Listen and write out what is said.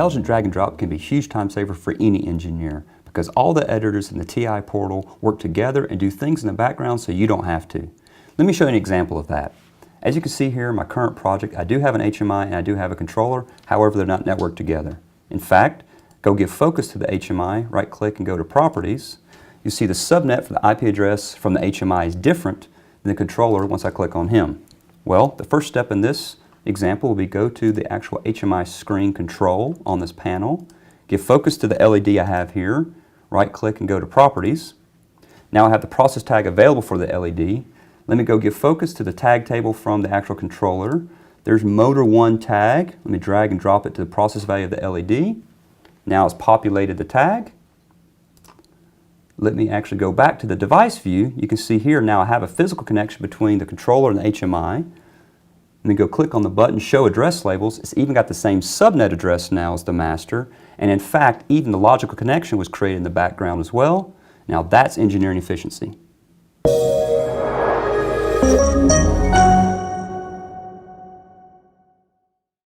Intelligent drag and drop can be a huge time saver for any engineer because all the editors in the TI portal work together and do things in the background so you don't have to. Let me show you an example of that. As you can see here in my current project, I do have an HMI and I do have a controller, however they're not networked together. In fact, go give focus to the HMI, right click and go to Properties. You see the subnet for the IP address from the HMI is different than the controller once I click on him. Well, the first step in this example will be go to the actual HMI screen control on this panel, give focus to the LED I have here, right click and go to Properties. Now I have the process tag available for the LED. Let me go give focus to the tag table from the actual controller. There's motor 1 tag. Let me drag and drop it to the process value of the LED. Now it's populated the tag. Let me actually go back to the device view. You can see here now I have a physical connection between the controller and the HMI. Let me go click on the button Show Address Labels. It's even got the same subnet address now as the master. And in fact, even the logical connection was created in the background as well. Now that's engineering efficiency.